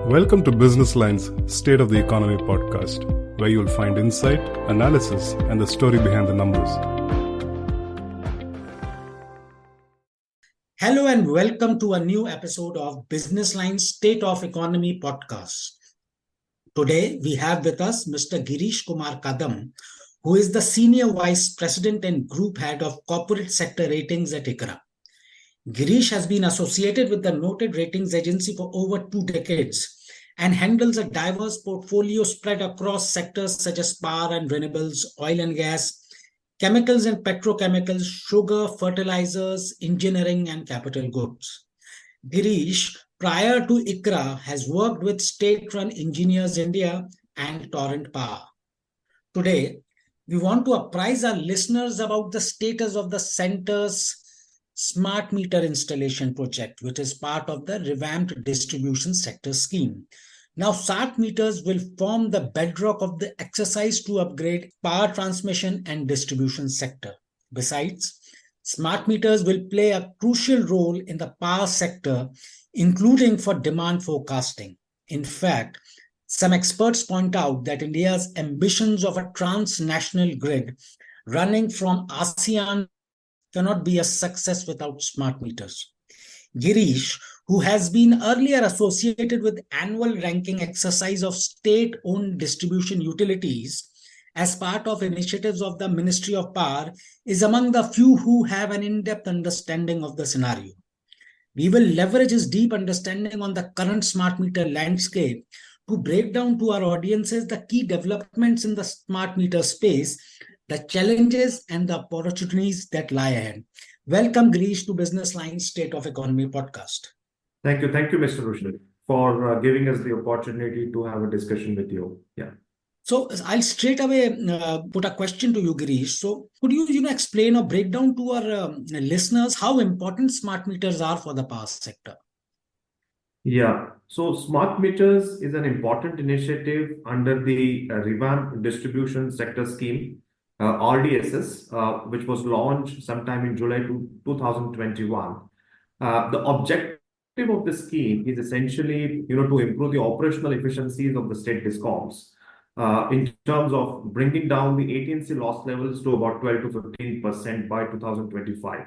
Welcome to Business Line's State of the Economy podcast, where you'll find insight, analysis, and the story behind the numbers. Hello and welcome to a new episode of Business Line's State of Economy podcast. Today, we have with us Mr. Girishkumar Kadam, who is the Senior Vice President and Group Head of Corporate Sector Ratings at ICRA. Girish has been associated with the noted ratings agency for over 2 decades and handles a diverse portfolio spread across sectors such as power and renewables, oil and gas, chemicals and petrochemicals, sugar, fertilizers, engineering, and capital goods. Girish, prior to ICRA, has worked with state-run Engineers India and Torrent Power. Today, we want to apprise our listeners about the status of the center's smart meter installation project, which is part of the revamped distribution sector scheme. Now, smart meters will form the bedrock of the exercise to upgrade power transmission and distribution sector. Besides, smart meters will play a crucial role in the power sector, including for demand forecasting. In fact, some experts point out that India's ambitions of a transnational grid running from ASEAN cannot be a success without smart meters. Girish, who has been earlier associated with annual ranking exercise of state-owned distribution utilities as part of initiatives of the Ministry of Power, is among the few who have an in-depth understanding of the scenario. We will leverage his deep understanding on the current smart meter landscape to break down to our audiences the key developments in the smart meter space, the challenges and the opportunities that lie ahead. Welcome, Girish, to Business Line's State of Economy podcast. Thank you, Mr. Rushdie, for giving us the opportunity to have a discussion with you. Yeah. So I'll straight away put a question to you, Girish. So could you explain or break down to our listeners how important smart meters are for the power sector? Yeah. So smart meters is an important initiative under the revamped distribution sector scheme, RDSS, which was launched sometime in July 2021. The objective of the scheme is essentially, to improve the operational efficiencies of the state discoms in terms of bringing down the AT&C loss levels to about 12 to 15% by 2025.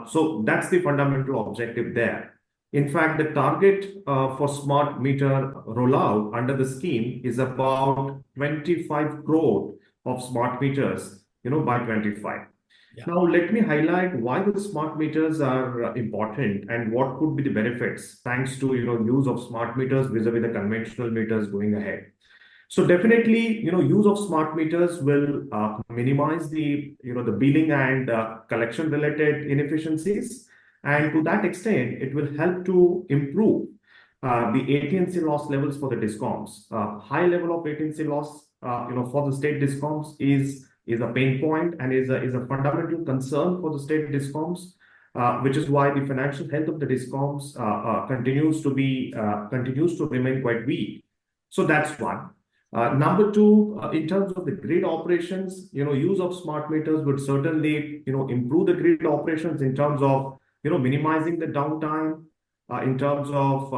So that's the fundamental objective there. In fact, the target for smart meter rollout under the scheme is about 25 crore of smart meters, by 25. Yeah. Now, let me highlight why the smart meters are important and what could be the benefits thanks to, use of smart meters vis-a-vis the conventional meters going ahead. So definitely, use of smart meters will minimize the, the billing and collection related inefficiencies. And to that extent, it will help to improve the AT&C loss levels for the discoms. High level of AT&C loss, for the state discoms is a pain point and is a fundamental concern for the state discoms, which is why the financial health of the discoms continues to remain quite weak. So that's one. Number two, in terms of the grid operations, use of smart meters would certainly, improve the grid operations in terms of, minimizing the downtime, in terms of,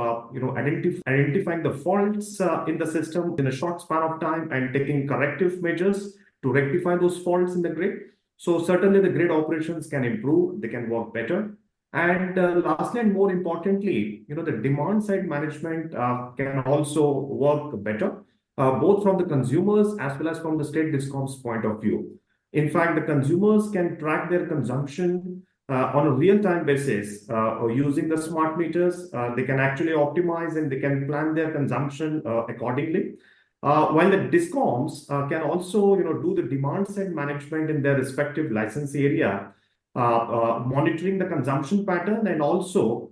identifying the faults in the system in a short span of time and taking corrective measures to rectify those faults in the grid. So certainly the grid operations can improve, they can work better. And lastly, and more importantly, the demand side management can also work better, both from the consumers as well as from the state discoms point of view. In fact, the consumers can track their consumption on a real-time basis or using the smart meters. They can actually optimize and they can plan their consumption accordingly. While the discoms can also, do the demand side management in their respective license area, monitoring the consumption pattern and also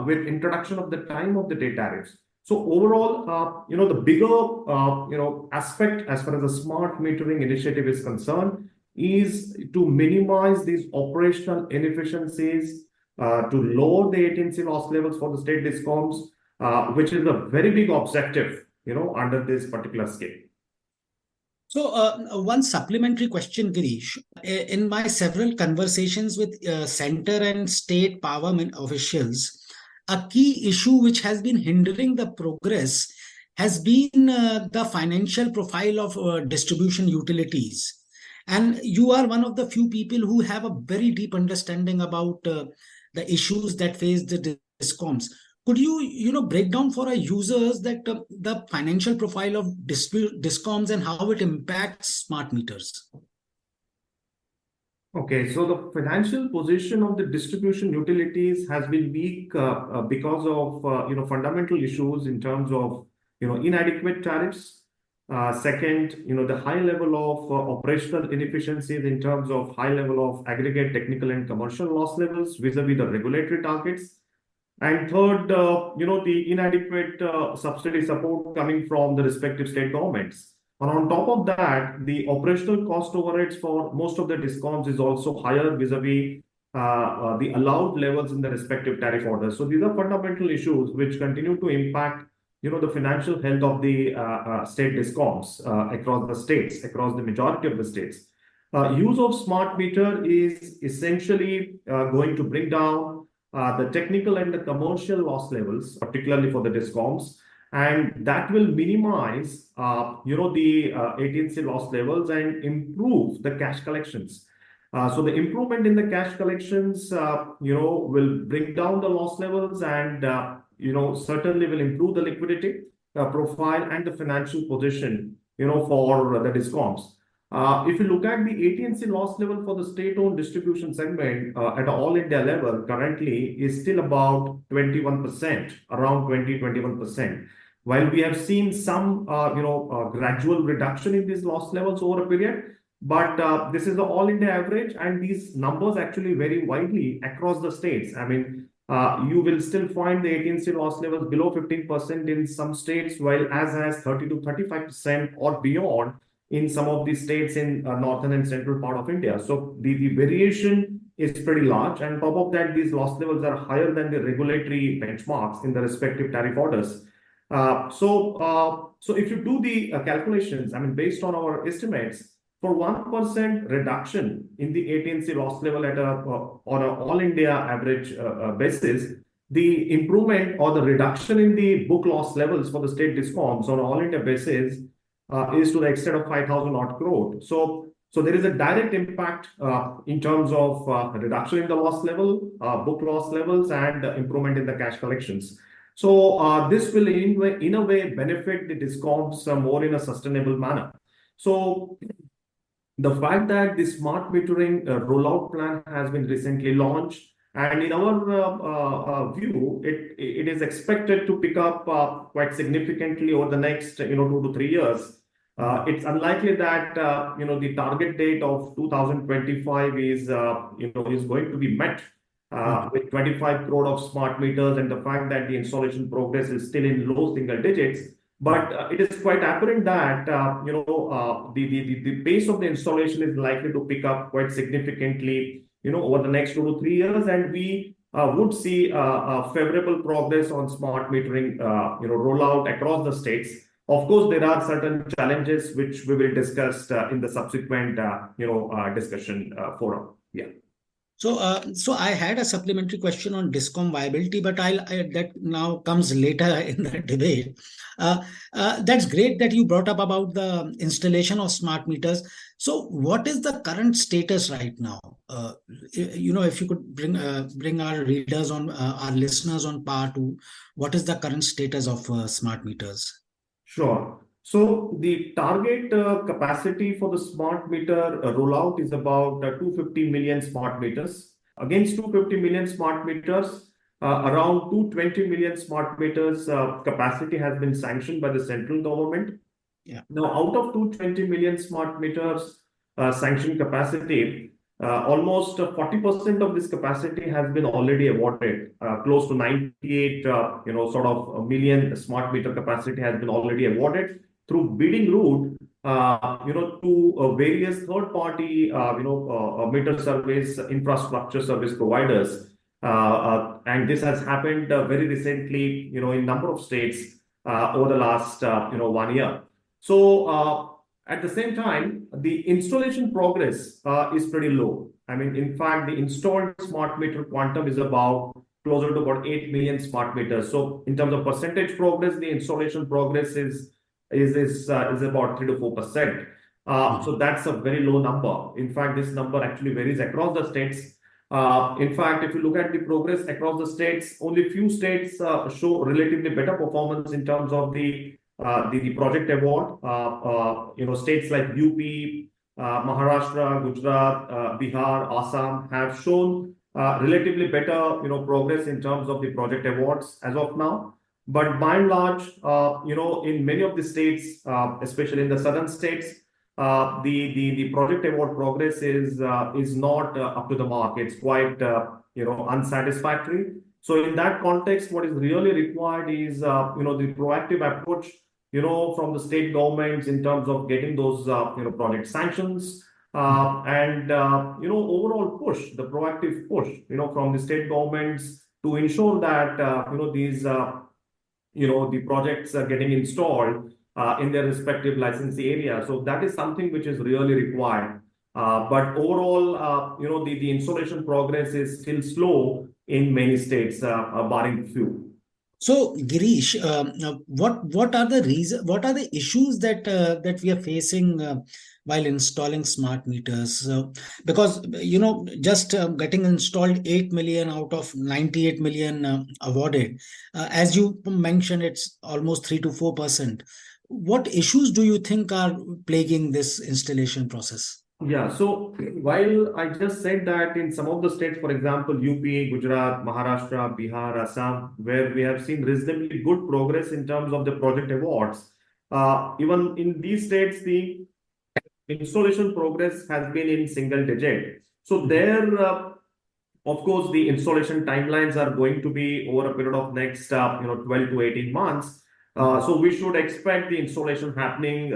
with introduction of the time of the day tariffs. So overall, the bigger, aspect as far as the smart metering initiative is concerned is to minimize these operational inefficiencies, to lower the AT&C loss levels for the state discoms, which is a very big objective, under this particular scheme. So one supplementary question, Girish. In my several conversations with center and state power officials, a key issue which has been hindering the progress has been the financial profile of distribution utilities. And you are one of the few people who have a very deep understanding about the issues that face the discoms. Could you break down for our users that the financial profile of discoms and how it impacts smart meters? Okay, so the financial position of the distribution utilities has been weak because of fundamental issues in terms of inadequate tariffs. Second, the high level of operational inefficiencies in terms of high level of aggregate technical and commercial loss levels vis-a-vis the regulatory targets. And third, the inadequate subsidy support coming from the respective state governments. And on top of that, the operational cost overheads for most of the discoms is also higher vis-a-vis the allowed levels in the respective tariff orders. So these are fundamental issues which continue to impact, the financial health of the state discoms across the states, across the majority of the states. Use of smart meter is essentially going to bring down the technical and the commercial loss levels, particularly for the discoms, and that will minimize, the AT&C loss levels and improve the cash collections. So the improvement in the cash collections, will bring down the loss levels and, certainly will improve the liquidity profile and the financial position, for the discoms. If you look at the AT&C loss level for the state-owned distribution segment at all India level currently is still about 21%, around 20-21%. While we have seen some, gradual reduction in these loss levels over a period, but this is the all India average, and these numbers actually vary widely across the states. I mean, you will still find the AT&C loss levels below 15% in some states, while as 30 to 35% or beyond in some of these states in northern and central part of India. So the variation is pretty large. And on top of that, these loss levels are higher than the regulatory benchmarks in the respective tariff orders. So if you do the calculations, I mean, based on our estimates, for 1% reduction in the AT&C loss level at on an all India average basis, the improvement or the reduction in the book loss levels for the state discoms on an all India basis is to the extent of 5,000 odd crore. So there is a direct impact in terms of reduction in the loss level, book loss levels, and improvement in the cash collections. So this will in a way benefit the discoms more in a sustainable manner. So the fact that the smart metering rollout plan has been recently launched, and in our view, it is expected to pick up quite significantly over the next 2 to 3 years. It's unlikely that the target date of 2025 is going to be met with 25 crore of smart meters, and the fact that the installation progress is still in low single digits. But it is quite apparent that the pace of the installation is likely to pick up quite significantly over the next 2 to 3 years, and we would see a favorable progress on smart metering rollout across the states. Of course, there are certain challenges which we will discuss in the subsequent discussion forum. Yeah. So I had a supplementary question on discom viability, but that now comes later in the debate. That's great that you brought up about the installation of smart meters. So what is the current status right now? If you could bring our readers on, our listeners on par to what is the current status of smart meters? Sure. So the target capacity for the smart meter rollout is about 250 million smart meters. Against 250 million smart meters, around 220 million smart meters capacity has been sanctioned by the central government. Yeah. Now, out of 220 million smart meters sanctioned capacity, almost 40% of this capacity has been already awarded. Close to 98 million smart meter capacity has been already awarded through bidding route to various third party meter service infrastructure service providers, and this has happened very recently in number of states over the last 1 year. So at the same time, the installation progress is pretty low. I mean, in fact, the installed smart meter quantum is about closer to about 8 million smart meters. So in terms of percentage progress, the installation progress is about 3 to 4%. So that's a very low number. In fact, this number actually varies across the states. In fact, if you look at the progress across the states, only few states show relatively better performance in terms of the project award. States like UP, Maharashtra, Gujarat, Bihar, Assam have shown relatively better, progress in terms of the project awards as of now. But by and large, in many of the states, especially in the southern states, the project award progress is not up to the mark. It's quite unsatisfactory. So in that context, what is really required is the proactive approach from the state governments in terms of getting those project sanctions and overall push, the proactive push from the state governments to ensure that these the projects are getting installed in their respective licensee area. So that is something which is really required. But overall, the installation progress is still slow in many states, barring few. So, Girish, what are the what are the issues that we are facing while installing smart meters? Because just getting installed 8 million out of 98 million awarded, as you mentioned, it's almost 3 to 4%. What issues do you think are plaguing this installation process? Yeah, so while I just said that in some of the states, for example, UP, Gujarat, Maharashtra, Bihar, Assam, where we have seen reasonably good progress in terms of the project awards, even in these states, the installation progress has been in single digit. So there, of course, the installation timelines are going to be over a period of next 12 to 18 months. So we should expect the installation happening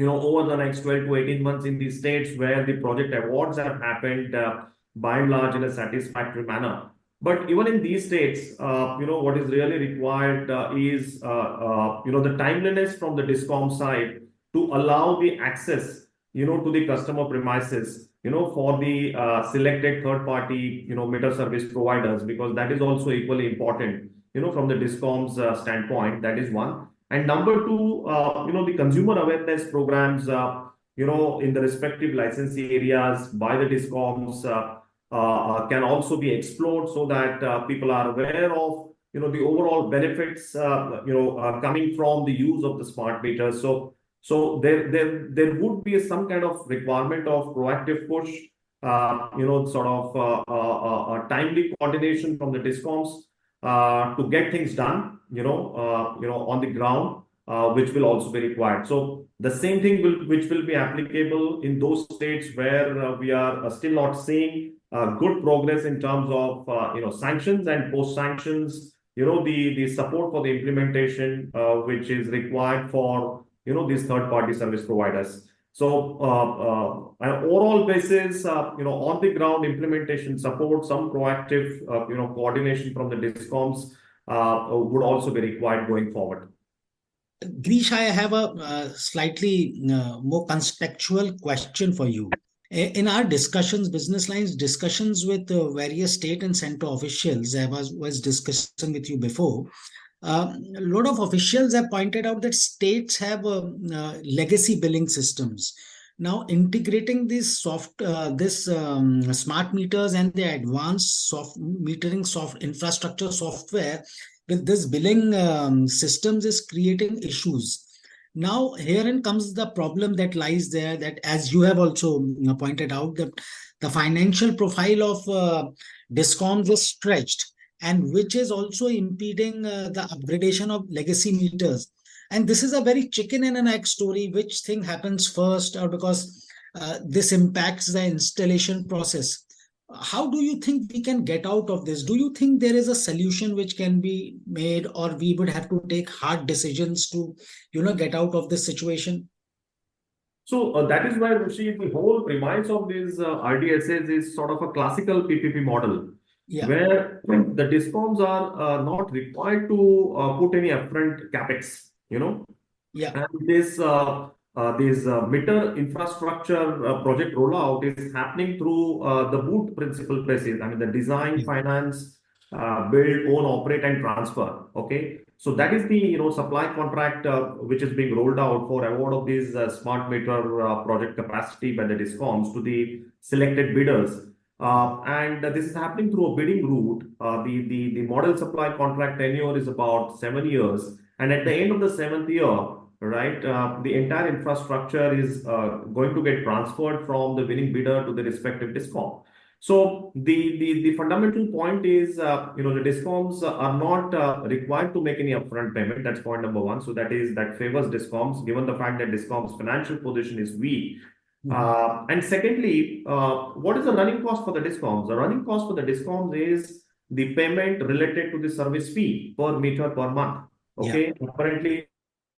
over the next 12 to 18 months in these states where the project awards have happened by and large in a satisfactory manner. But even in these states, what is really required is the timeliness from the DISCOM side to allow the access to the customer premises for the selected third party meter service providers, because that is also equally important from the DISCOM's standpoint. That is one. And number two, the consumer awareness programs, in the respective licensee areas by the DISCOMs can also be explored so that people are aware of, the overall benefits, coming from the use of the smart meters. So there would be some kind of requirement of proactive push, sort of a timely coordination from the DISCOMs to get things done, on the ground, which will also be required. So the same thing which will be applicable in those states where we are still not seeing good progress in terms of sanctions and post sanctions, the support for the implementation which is required for these third party service providers. So on an overall basis, on the ground implementation support, some proactive coordination from the DISCOMs would also be required going forward. Girish, I have a slightly more contextual question for you. In our discussions, business lines discussions with various state and central officials, I was discussing with you before, a lot of officials have pointed out that states have legacy billing systems. Now, integrating these smart meters and the advanced metering infrastructure software with this billing systems is creating issues. Now, herein comes the problem that lies there, that as you have also pointed out, that the financial profile of DISCOMs is stretched, and which is also impeding the upgradation of legacy meters. And this is a very chicken and an egg story, which thing happens first, or because this impacts the installation process. How do you think we can get out of this? Do you think there is a solution which can be made, or we would have to take hard decisions to, get out of this situation? So that is why, Rishi, the whole premise of these RDSAs is sort of a classical PPP model, where the DISCOMs are not required to put any upfront capex, And this meter infrastructure project rollout is happening through the boot principal places. I mean, the design, finance, build, own, operate, and transfer. Okay, so that is the supply contract which is being rolled out for award of these smart meter project capacity by the discoms to the selected bidders. And this is happening through a bidding route. The model supply contract tenure is about 7 years, and at the end of the seventh year, right, the entire infrastructure is going to get transferred from the winning bidder to the respective discom. So the fundamental point is, the discoms are not required to make any upfront payment. That's point number one. So that favors discoms, given the fact that discoms' financial position is weak. And secondly, what is the running cost for the discoms? The running cost for the discoms is the payment related to the service fee per meter per month. Okay, currently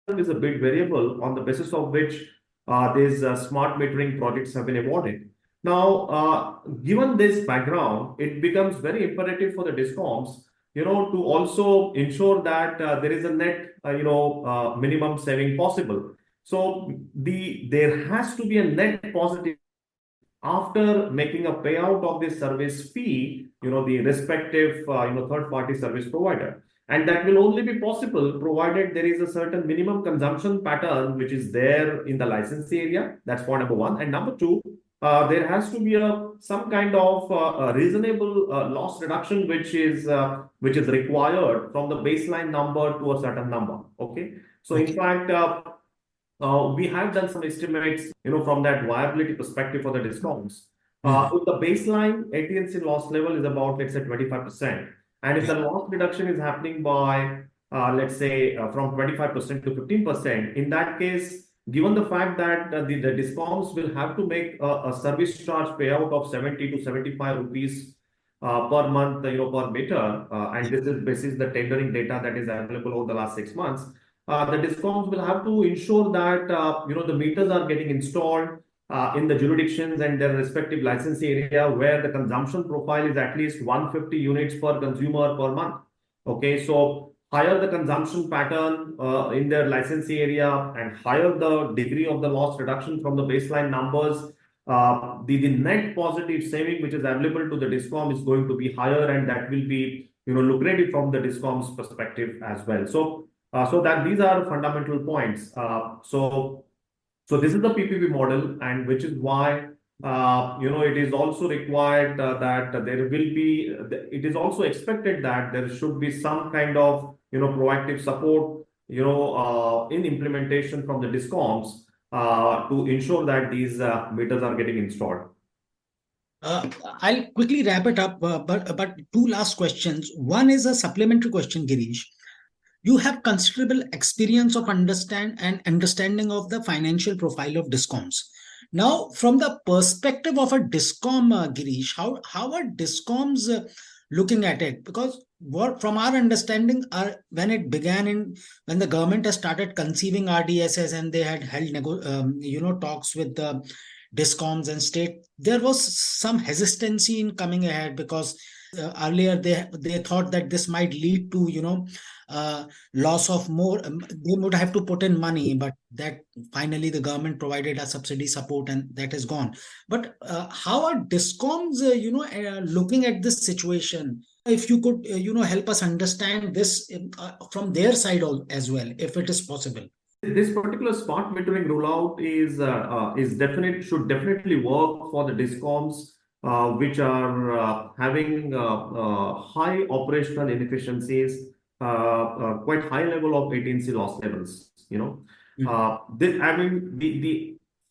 is a big variable on the basis of which these smart metering projects have been awarded. Now, given this background, it becomes very imperative for the discoms, to also ensure that there is a net, minimum saving possible. So there has to be a net positive after making a payout of the service fee, the respective, third-party service provider. And that will only be possible provided there is a certain minimum consumption pattern which is there in the licensee area. That's point number one. And number two, there has to be some kind of a reasonable loss reduction which is required from the baseline number to a certain number. Okay. So in fact, we have done some estimates, from that viability perspective for the discounts. If the baseline AT&C loss level is about, let's say, 25%, and if the loss reduction is happening by, let's say, from 25% to 15%, in that case, given the fact that the discoms will have to make a service charge payout of 70 to 75 rupees per month, per meter, and this is basis the tendering data that is available over the last 6 months. The discoms will have to ensure that the meters are getting installed in the jurisdictions and their respective licensee area where the consumption profile is at least 150 units per consumer per month. Okay, so higher the consumption pattern in their licensee area and higher the degree of the loss reduction from the baseline numbers, the net positive saving which is available to the discom is going to be higher, and that will be lucrative from the discom's perspective as well. So that these are fundamental points. So this is the PPP model, and which is why it is also required that there will be. It is also expected that there should be some kind of proactive support in implementation from the discoms to ensure that these meters are getting installed. I'll quickly wrap it up, but two last questions. One is a supplementary question, Girish. You have considerable experience of understanding of the financial profile of discoms. Now, from the perspective of a discom, Girish, how are discoms looking at it? Because from our understanding, when it began when the government has started conceiving RDSS and they had held talks with the discoms and state, there was some hesitancy in coming ahead because earlier they thought that this might lead to loss of more. They would have to put in money, but that finally the government provided a subsidy support and that is gone. But how are discoms looking at this situation? If you could help us understand this from their side as well, if it is possible. This particular smart metering rollout should definitely work for the discoms which are having high operational inefficiencies, quite high level of AT&C loss levels. The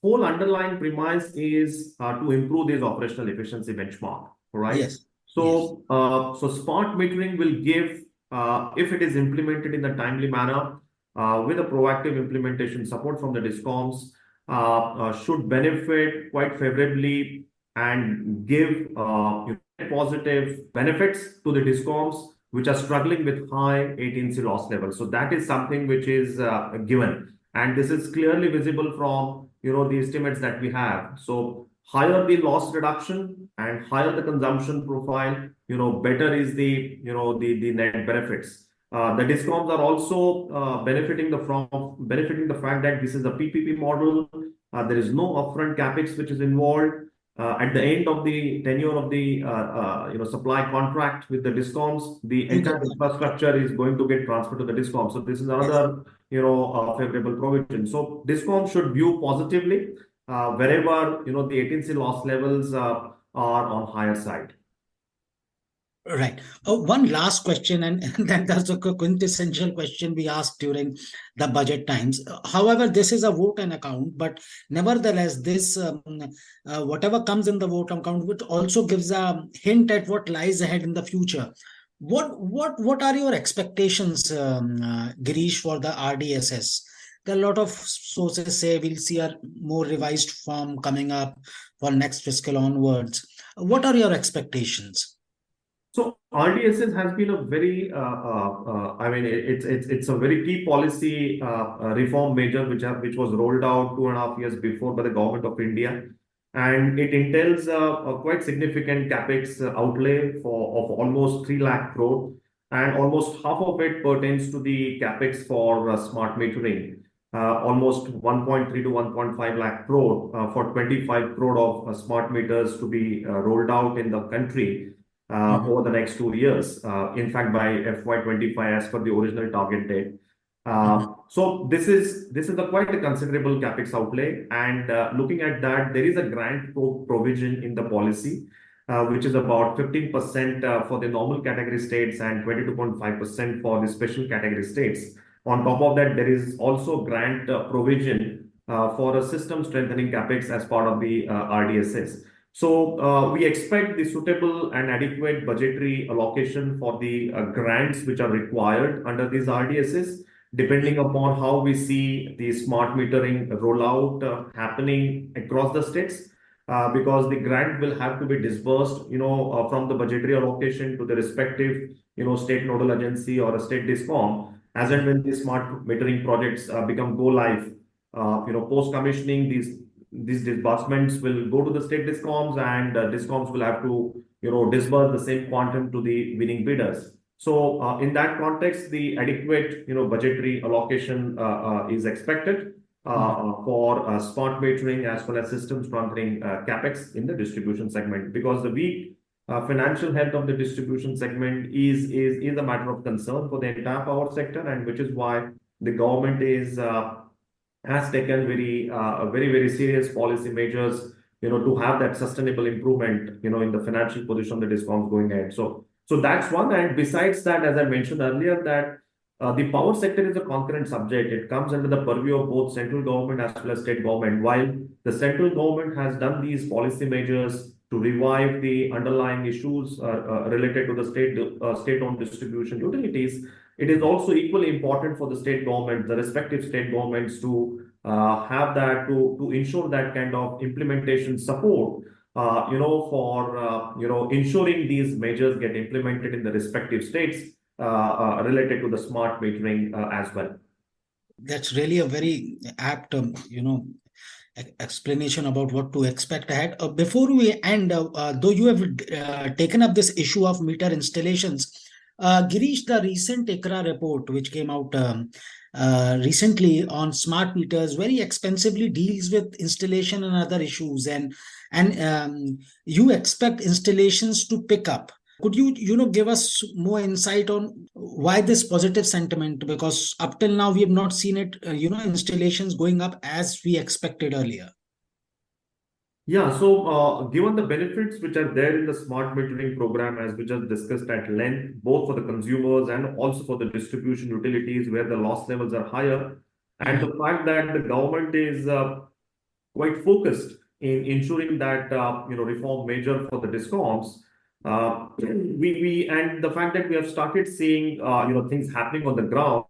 whole underlying premise is to improve this operational efficiency benchmark, right? Yes. So, so smart metering will give, if it is implemented in a timely manner, with a proactive implementation support from the discoms, should benefit quite favorably and give positive benefits to the discoms which are struggling with high AT&C loss levels. So that is something which is given, and this is clearly visible from the estimates that we have. So higher the loss reduction and higher the consumption profile, better is the the net benefits. The discoms are also benefiting the fact that this is a PPP model. There is no upfront capex which is involved. at the end of the tenure of the supply contract with the discoms, the entire infrastructure is going to get transferred to the discom. So this is another favorable provision. So discom should view positively wherever the latency loss levels are on higher side. Right. One last question, and that's a quintessential question we asked during the budget times. However, this is a vote and account, but nevertheless, this whatever comes in the vote account, which also gives a hint at what lies ahead in the future. What are your expectations, Girish, for the RDSS? There are a lot of sources say we'll see a more revised form coming up for next fiscal onwards. What are your expectations? So RDSS has been a very, it's a very key policy reform measure which was rolled out 2.5 years before by the government of India, and it entails a quite significant capex outlay of almost 3 lakh crore, and almost half of it pertains to the capex for smart metering. Almost 1.3 to 1.5 lakh crore for 25 crore of smart meters to be rolled out in the country over the next 2 years. In fact, by FY25, as per the original target date. So this is a quite a considerable capex outlay, and looking at that, there is a grant provision in the policy, which is about 15% for the normal category states and 22.5% for the special category states. On top of that, there is also grant provision for a system strengthening capex as part of the RDSS. So we expect the suitable and adequate budgetary allocation for the grants which are required under these RDSS, depending upon how we see the smart metering rollout happening across the states. Because the grant will have to be disbursed, from the budgetary allocation to the respective, state nodal agency or a state discom, as and when the smart metering projects become go live. Post commissioning, these disbursements will go to the state discoms, and discoms will have to disburse the same quantum to the winning bidders. So in that context, the adequate budgetary allocation is expected for smart metering as well as system strengthening capex in the distribution segment, because the weak financial health of the distribution segment is a matter of concern for the entire power sector, and which is why the government has taken very serious policy measures, to have that sustainable improvement, in the financial position of the discoms going ahead. So that's one. And besides that, as I mentioned earlier, that the power sector is a concurrent subject. It comes under the purview of both central government as well as state government. While the central government has done these policy measures to revive the underlying issues related to the state-owned distribution utilities, it is also equally important for the state government, the respective state governments, to have that to ensure that kind of implementation support, for ensuring these measures get implemented in the respective states related to the smart metering as well. That's really a very apt, explanation about what to expect ahead. Before we end, though you have taken up this issue of meter installations, Girish, the recent ICRA report, which came out recently on smart meters, very expensively deals with installation and other issues, and you expect installations to pick up. Could you give us more insight on why this positive sentiment? Because up till now we have not seen it, installations going up as we expected earlier. Yeah, so given the benefits which are there in the smart metering program, as we just discussed at length, both for the consumers and also for the distribution utilities where the loss levels are higher, and the fact that the government is quite focused in ensuring that reform measure for the discoms, and the fact that we have started seeing things happening on the ground,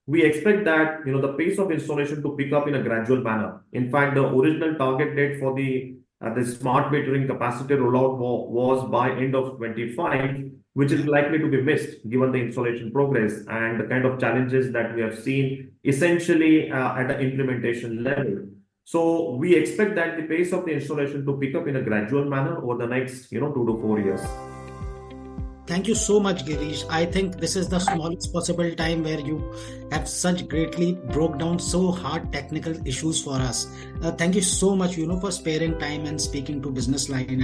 we expect that the pace of installation to pick up in a gradual manner. In fact, the original target date for the smart metering capacity rollout was by end of 25, which is likely to be missed given the installation progress and the kind of challenges that we have seen essentially at the implementation level. So we expect that the pace of the installation to pick up in a gradual manner over the next 2 to 4 years. Thank you so much, Girish. I think this is the smallest possible time where you have such greatly broke down so hard technical issues for us. Thank you so much, for sparing time and speaking to Business Line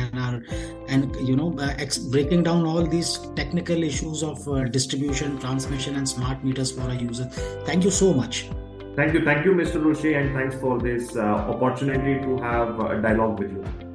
and breaking down all these technical issues of distribution, transmission, and smart meters for our users. Thank you so much. Thank you, Mr. Roche, and thanks for this opportunity to have a dialogue with you.